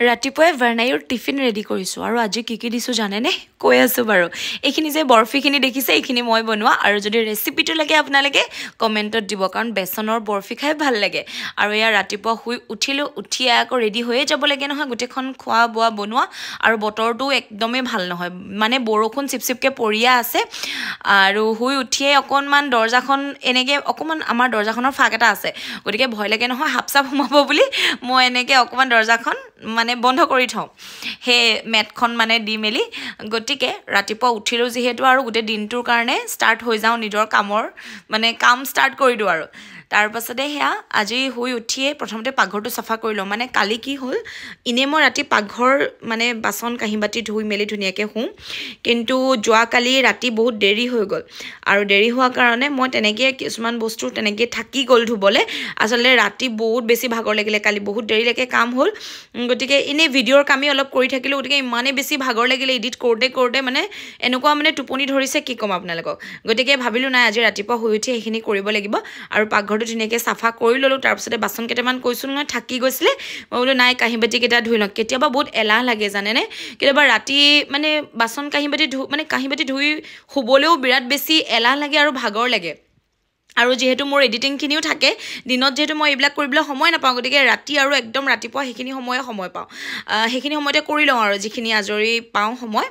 ৰাতিপুৱাই ভাৰ্ণাইৰ tiffin ready কৰিছোঁ আৰু আজি কি দিছোঁ জানেনে কৈ আছোঁ বাৰু এইখিনি যে বৰফিখিনি দেখিছে এইখিনি মই বনোৱা আৰু যদি ৰেচিপিটো লাগে আপোনালোকে কমেণ্টত দিব কাৰণ বেচনৰ বৰফি খাই ভাল লাগে আৰু এয়া ৰাতিপুৱা শুই উঠিলোঁ উঠি আকৌ ৰেডি হৈয়ে যাব লাগে নহয় গোটেইখন খোৱা বোৱা বনোৱা আৰু বতৰটো একদমেই ভাল নহয় মানে বৰষুণ চিপচিপকৈ পৰিয়া আছে আৰু শুই উঠিয়ে অকণমান দৰ্জাখন এনেকৈ অকণমান আমাৰ দৰ্জাখনৰ ফাঁক এটা আছে গতিকে ভয় লাগে নহয় সাপ চাপ সোমাব বুলি মই এনেকৈ অকণমান দৰ্জাখন মানে বন্ধ কৰি থওঁ সেই মেটখন মানে দি মেলি গতিকে ৰাতিপুৱা উঠিলোঁ যিহেতু আৰু গোটেই দিনটোৰ কাৰণে ষ্টাৰ্ট হৈ যাওঁ নিজৰ কামৰ মানে কাম ষ্টাৰ্ট কৰি দিওঁ আৰু তাৰপাছতে সেয়া আজি শুই উঠিয়ে প্ৰথমতে পাকঘৰটো চাফা কৰি লওঁ মানে কালি কি হ'ল এনেই মই ৰাতি পাকঘৰ মানে বাচন কাঁহী বাতি ধুই মেলি ধুনীয়াকৈ শুওঁ কিন্তু যোৱাকালি ৰাতি বহুত দেৰি হৈ গ'ল আৰু দেৰি হোৱাৰ কাৰণে মই তেনেকৈ কিছুমান বস্তু তেনেকৈ থাকি গ'ল ধুবলৈ আচলতে ৰাতি বহুত বেছি ভাগৰ লাগিলে কালি বহুত দেৰিলৈকে কাম হ'ল গতিকে এনেই ভিডিঅ'ৰ কামেই অলপ কৰি থাকিলোঁ গতিকে ইমানেই বেছি ভাগৰ লাগিলে এডিট কৰোঁতে মানে এনেকুৱা মানে টোপনি ধৰিছে কি ক'ম আপোনালোকক গতিকে ভাবিলোঁ নাই আজি ৰাতিপুৱা শুই উঠি সেইখিনি কৰিব লাগিব আৰু পাকঘৰটো ধুনীয়াকৈ চাফা কৰি ল'লোঁ তাৰপিছতে বাচন কেইটামান কৈছোঁ নহয় থাকি গৈছিলে মই বোলো নাই কাঁহী বাতিকেইটা ধুই লওঁ কেতিয়াবা বহুত এলাহ লাগে জানেনে কেতিয়াবা ৰাতি মানে বাচন কাঁহী বাতি ধুই শুবলৈও বিৰাট বেছি এলাহ লাগে আৰু ভাগৰ লাগে আৰু যেহেতু মোৰ এডিটিংখিনিও থাকে দিনত যেহেতু মই এইবিলাক কৰিবলৈ সময় নাপাওঁ গতিকে ৰাতি আৰু একদম ৰাতিপুৱা সেইখিনি সময় পাওঁ সেইখিনি সময়তে কৰি লওঁ আৰু যিখিনি আজৰি পাওঁ সময়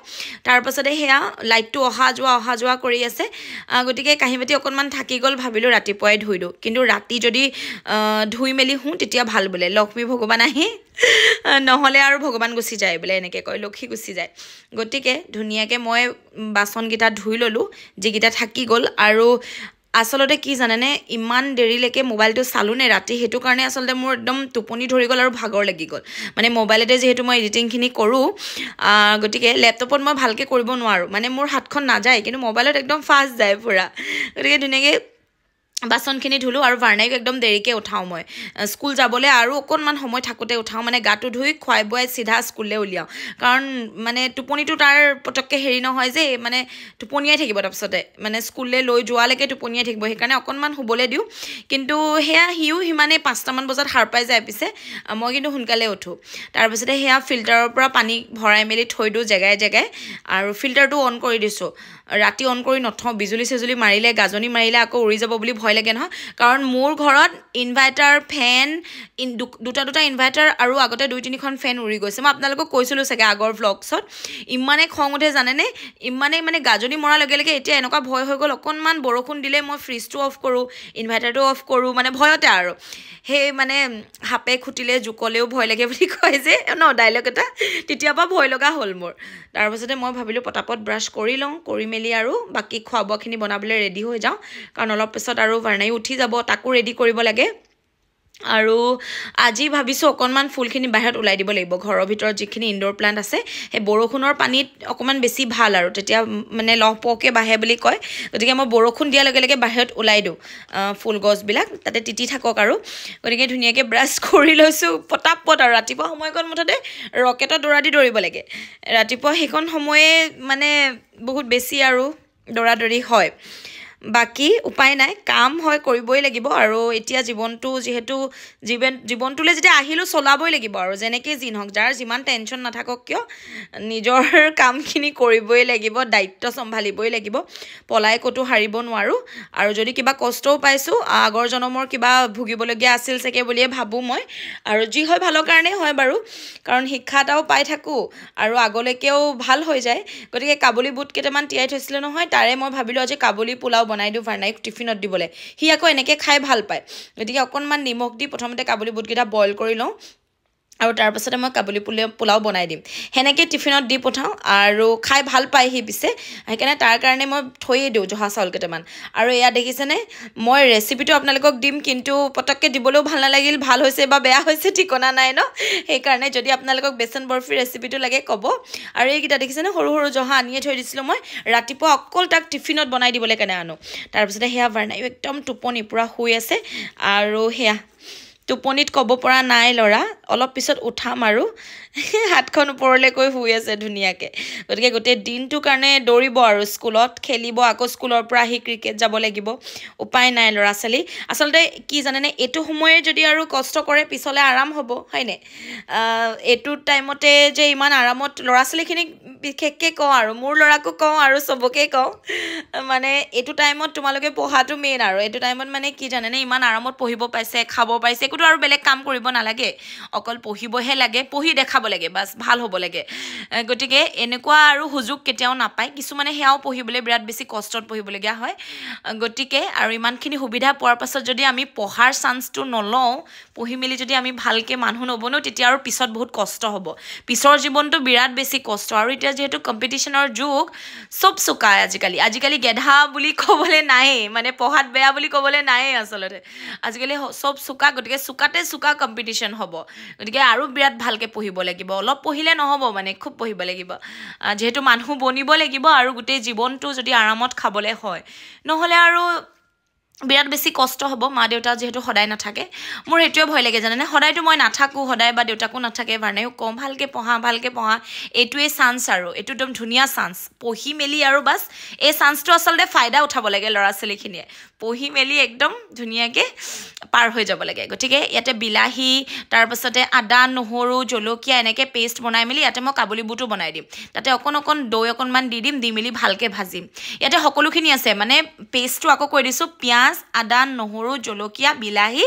তাৰপাছতে সেয়া লাইটটো অহা যোৱা কৰি আছে গতিকে কাঁহী বাতি অকণমান থাকি গ'ল ভাবিলোঁ ৰাতিপুৱাই ধুই দিওঁ কিন্তু ৰাতি যদি ধুই মেলি শুওঁ তেতিয়া ভাল বোলে লক্ষ্মী ভগৱান আহি নহ'লে আৰু ভগৱান গুচি যায় বোলে এনেকৈ কয় লক্ষী গুচি যায় গতিকে ধুনীয়াকৈ মই বাচনকেইটা ধুই ল'লোঁ যিকেইটা থাকি গ'ল আৰু আচলতে কি জানেনে ইমান দেৰিলৈকে মোবাইলটো চালোঁ নে ৰাতি সেইটো কাৰণে আচলতে মোৰ একদম টোপনি ধৰি গ'ল আৰু ভাগৰ লাগি গ'ল মানে মোবাইলতে যিহেতু মই এডিটিংখিনি কৰোঁ গতিকে লেপটপত মই ভালকৈ কৰিব নোৱাৰোঁ মানে মোৰ হাতখন নাযায় কিন্তু মোবাইলত একদম ফাষ্ট যায় পূৰা গতিকে ধুনীয়াকৈ বাচনখিনি ধুলোঁ আৰু ভাৰ্ণাইক একদম দেৰিকৈ উঠাওঁ মই স্কুল যাবলৈ আৰু অকণমান সময় থাকোঁতে উঠাওঁ মানে গাটো ধুই খুৱাই বোৱাই চিধা স্কুললৈ উলিয়াওঁ কাৰণ মানে টোপনিটো তাৰ পটককৈ হেৰি নহয় যে মানে টোপনিয়াই থাকিব তাৰপিছতে মানে স্কুললৈ লৈ যোৱালৈকে টোপনিয়াই থাকিব সেইকাৰণে অকণমান শুবলৈ দিওঁ কিন্তু সেয়া সিও সিমানেই 5টামান বজাত সাৰ পাই যায় পিছে মই কিন্তু সোনকালে উঠোঁ তাৰপিছতে সেয়া ফিল্টাৰৰ পৰা পানী ভৰাই মেলি থৈ দিওঁ জেগাই আৰু ফিল্টাৰটো অন কৰি দিছোঁ ৰাতি অন কৰি নথওঁ বিজুলী চিজুলী মাৰিলে গাজনি মাৰিলে আকৌ উৰি যাব বুলি ভয় লাগে নহয় কাৰণ মোৰ ঘৰত ইনভাৰ্টাৰ ফেন দুটা ইনভাৰ্টাৰ আৰু আগতে 2-3খন ফেন উৰি গৈছে মই আপোনালোকক কৈছিলোঁ চাগে আগৰ ভ্লগছত ইমানেই খং উঠে জানেনে ইমানেই মানে গাজনি মৰাৰ লগে লগে এতিয়া এনেকুৱা ভয় হৈ গ'ল অকণমান বৰষুণ দিলে মই ফ্ৰিজটো অফ কৰোঁ ইনভাৰ্টাৰটো অফ কৰোঁ মানে ভয়তে আৰু সেই মানে সাপে খুটিলে জোকলেও ভয় লাগে বুলি কয় যে ডাইলগ এটা তেতিয়াৰ পৰা ভয় লগা হ'ল মোৰ তাৰপাছতে মই ভাবিলোঁ পটাপট ব্ৰাছ কৰি লওঁ কৰি মেলি আৰু বাকী খোৱা বোৱাখিনি বনাবলৈ ৰেডি হৈ যাওঁ কাৰণ অলপ পিছত আৰু ভাৰ্ণাই উঠি যাব তাকো ৰেডি কৰিব লাগে আৰু আজি ভাবিছোঁ অকণমান ফুলখিনি বাহিৰত ওলাই দিব লাগিব ঘৰৰ ভিতৰত যিখিনি ইনডোৰ প্লাণ্ট আছে সেই বৰষুণৰ পানীত অকণমান বেছি ভাল আৰু তেতিয়া মানে লহপহকৈ বাঢ়ে বুলি কয় গতিকে মই বৰষুণ দিয়াৰ লগে লগে বাহিৰত ওলাই দিওঁ ফুল গছবিলাক তাতে তিতি থাকক আৰু গতিকে ধুনীয়াকৈ ব্ৰাছ কৰি লৈছোঁ পটাপট আৰু ৰাতিপুৱা সময়কণ মুঠতে ৰকেটৰ দৌৰিব লাগে ৰাতিপুৱা সেইখন সময়ে মানে বহুত বেছি আৰু দৌৰি হয় বাকী উপায় নাই কাম হয় কৰিবই লাগিব আৰু এতিয়া জীৱনটো যিহেতু জীৱনটোলৈ যেতিয়া আহিলোঁ চলাবই লাগিব আৰু যেনেকৈ যি নহওক যাৰ যিমান টেনশ্যন নাথাকক কিয় নিজৰ কামখিনি কৰিবই লাগিব দায়িত্ব চম্ভালিবই লাগিব পলাই ক'তো হাৰিব নোৱাৰোঁ আৰু যদি কিবা কষ্টও পাইছোঁ আগৰ জনমৰ কিবা ভুগিবলগীয়া আছিল চাগে বুলিয়ে ভাবোঁ মই আৰু যি হয় ভালৰ কাৰণেই হয় বাৰু কাৰণ শিক্ষা এটাও পাই থাকোঁ আৰু আগলৈকেও ভাল হৈ যায় গতিকে কাবুলী বুট কেইটামান তিয়াই থৈছিলোঁ নহয় তাৰে মই ভাবিলোঁ আজি কাবুলী পোলাও বনাই দিওঁ ভাৰ্ণাইক টিফিনত দিবলৈ সি আকৌ এনেকৈ খাই ভাল পায় গতিকে অকণমান নিমখ দি প্ৰথমতে কাবুলী বুটকেইটা বইল কৰি লওঁ আৰু তাৰপাছতে মই কাবুলী পোলাও বনাই দিম সেনেকৈ টিফিনত দি পঠাওঁ আৰু খাই ভাল পায় সি পিছে সেইকাৰণে তাৰ কাৰণে মই থৈয়ে দিওঁ জহা চাউল কেইটামান আৰু এয়া দেখিছেনে মই ৰেচিপিটো আপোনালোকক দিম কিন্তু পটককৈ দিবলৈও ভাল নালাগিল ভাল হৈছে বা বেয়া হৈছে ঠিকনা নাই ন সেইকাৰণে যদি আপোনালোকক বেচন বৰফি ৰেচিপিটো লাগে ক'ব আৰু এইকেইটা দেখিছেনে সৰু সৰু জহা আনিয়ে থৈ দিছিলোঁ মই ৰাতিপুৱা অকল তাক টিফিনত বনাই দিবলৈ কাৰণে আনো তাৰপিছতে সেয়া ভাৰ্ণাইও একদম টোপনি পূৰা শুই আছে আৰু সেয়া টোপনিত ক'ব পৰা নাই ল'ৰা অলপ পিছত উঠাম আৰু হাতখন ওপৰলৈ কৈ শুই আছে ধুনীয়াকৈ গতিকে গোটেই দিনটোৰ কাৰণে দৌৰিব আৰু স্কুলত খেলিব আকৌ স্কুলৰ পৰা আহি ক্ৰিকেট যাব লাগিব উপায় নাই ল'ৰা ছোৱালী আচলতে কি জানেনে এইটো সময়ে যদি আৰু কষ্ট কৰে পিছলৈ আৰাম হ'ব হয়নে এইটো টাইমতে যে ইমান আৰামত ল'ৰা ছোৱালীখিনিক বিশেষকৈ কওঁ আৰু মোৰ ল'ৰাকো কওঁ আৰু চবকে কওঁ মানে এইটো টাইমত তোমালোকে পঢ়াটো মেইন আৰু এইটো টাইমত মানে কি জানেনে ইমান আৰামত পঢ়িব পাইছে খাব পাইছে একোতো আৰু বেলেগ কাম কৰিব নালাগে অকল পঢ়িবহে লাগে পঢ়ি দেখাব লাগে বাছ ভাল হ'ব লাগে গতিকে এনেকুৱা আৰু সুযোগ কেতিয়াও নাপায় কিছুমানে সেয়াও পঢ়িবলৈ বিৰাট বেছি কষ্টত পঢ়িবলগীয়া হয় গতিকে আৰু ইমানখিনি সুবিধা পোৱাৰ পাছত যদি আমি পঢ়াৰ চান্সটো নলওঁ পঢ়ি মেলি যদি আমি ভালকৈ মানুহ নবনো তেতিয়া আৰু পিছত বহুত কষ্ট হ'ব পিছৰ জীৱনটো বিৰাট বেছি কষ্ট আৰু এতিয়া যিহেতু কম্পিটিশ্যনৰ যুগ চব চোকা আজিকালি গেধা বুলি ক'বলৈ নায়েই মানে পঢ়াত বেয়া বুলি ক'বলৈ নায়েই আচলতে আজিকালি চব চোকা গতিকে চোকাতে চোকা কম্পিটিশ্যন হ'ব গতিকে আৰু বিৰাট ভালকৈ পঢ়িব লাগিব অলপ পঢ়িলে নহ'ব মানে খুব পঢ়িব লাগিব যিহেতু মানুহ বনিব লাগিব আৰু গোটেই জীৱনটো যদি আৰামত খাবলৈ হয় নহ'লে আৰু বিৰাট বেছি কষ্ট হ'ব মা দেউতা যিহেতু সদায় নাথাকে মোৰ সেইটোৱে ভয় লাগে জানেনে সদায়তো মই নাথাকোঁ সদায় বা দেউতাকো নাথাকে বাৰ্ণেও কম ভালকৈ পঢ়া এইটোৱেই চান্স আৰু এইটো একদম ধুনীয়া চান্স পঢ়ি মেলি আৰু বাছ এই চান্সটো আচলতে ফাইদা উঠাব লাগে ল'ৰা ছোৱালীখিনিয়ে পঢ়ি মেলি একদম ধুনীয়াকৈ পাৰ হৈ যাব লাগে গতিকে ইয়াতে বিলাহী তাৰপাছতে আদা নহৰু জলকীয়া এনেকৈ পেষ্ট বনাই মেলি ইয়াতে মই কাবুলী বুটো বনাই দিম তাতে অকণ দৈ অকণমান দি দিম দি মেলি ভালকৈ ভাজিম ইয়াতে সকলোখিনি আছে মানে পেষ্টটো আকৌ কৈ দিছোঁ পিঁয়াজ আদা নহৰু জলকীয়া বিলাহী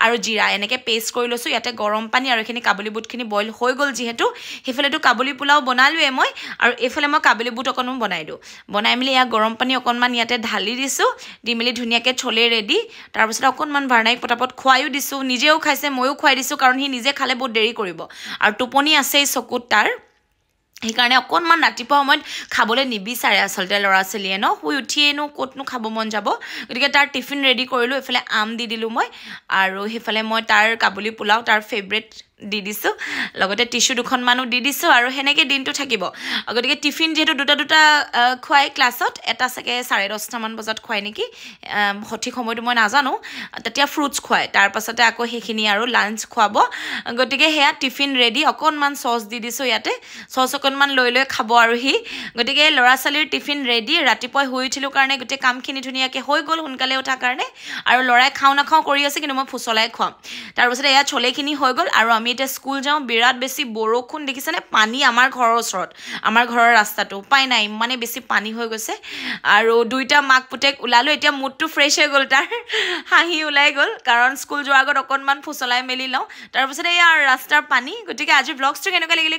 আৰু জিৰা এনেকৈ পেষ্ট কৰি লৈছোঁ ইয়াতে গৰম পানী আৰু এইখিনি কাবুলী বুটখিনি বইল হৈ গ'ল যিহেতু সেইফালেতো কাবুলী পোলাও বনালোৱে মই আৰু এইফালে মই কাবুলী বুট অকণো বনাই দিওঁ বনাই মেলি ইয়াত গৰম পানী অকণমান ইয়াতে ঢালি দিছোঁ দি মেলি ধুনীয়াকৈ চলে ৰেডি তাৰপিছত অকণমান বাৰ্ণাইক পটাপট খুৱাইও দিছোঁ নিজেও খাইছে ময়ো খুৱাই দিছোঁ কাৰণ সি নিজে খালে বহুত দেৰি কৰিব আৰু টোপনি আছেই চকুত তাৰ সেইকাৰণে অকণমান ৰাতিপুৱা সময়ত খাবলৈ নিবিচাৰে আচলতে ল'ৰা ছোৱালীয়ে শুই উঠিয়েনো ক'তনো খাব মন যাব গতিকে তাৰ টিফিন ৰেডি কৰিলোঁ এইফালে আম দি দিলোঁ মই আৰু সেইফালে মই তাৰ কাবুলী পোলাও তাৰ ফেভৰেট দি দিছোঁ লগতে টিচু দুখনমানো দি দিছোঁ আৰু সেনেকৈ দিনটো থাকিব গতিকে টিফিন যিহেতু দুটা খুৱাই ক্লাছত এটা চাগে 10:30মান বজাত খুৱাই নেকি সঠিক সময়টো মই নাজানো তেতিয়া ফ্ৰুটছ খুৱাই তাৰপাছতে আকৌ সেইখিনি আৰু লাঞ্চ খুৱাব গতিকে সেয়া টিফিন ৰেডি অকণমান চচ দি দিছোঁ ইয়াতে চচ অকণমান লৈ খাব আৰু সি গতিকে ল'ৰা ছোৱালীৰ টিফিন ৰেডি ৰাতিপুৱাই শুই উঠিলোঁ কাৰণে গোটেই কামখিনি ধুনীয়াকৈ হৈ গ'ল সোনকালে উঠাৰ কাৰণে আৰু ল'ৰাই খাওঁ নাখাওঁ কৰি আছে কিন্তু মই ফুচলাই খুৱাম তাৰপাছতে এয়া চলেখিনি হৈ গ'ল আৰু আমি এতিয়া স্কুল যাওঁ বিৰাট বেছি বৰষুণ দেখিছেনে পানী আমাৰ ঘৰৰ ওচৰত আমাৰ ঘৰৰ ৰাস্তাটো উপায় নাই ইমানে বেছি পানী হৈ গৈছে আৰু দুইটা মাক পুতেক ওলালোঁ এতিয়া মুডটো ফ্ৰেছ হৈ গ'ল তাৰ হাঁহি ওলাই গ'ল কাৰণ স্কুল যোৱাৰ আগত অকণমান ফুচলাই মেলি লওঁ তাৰপিছতে এয়া ৰাস্তাৰ পানী গতিকে আজি ব্লগছটো কেনেকুৱা লাগিলে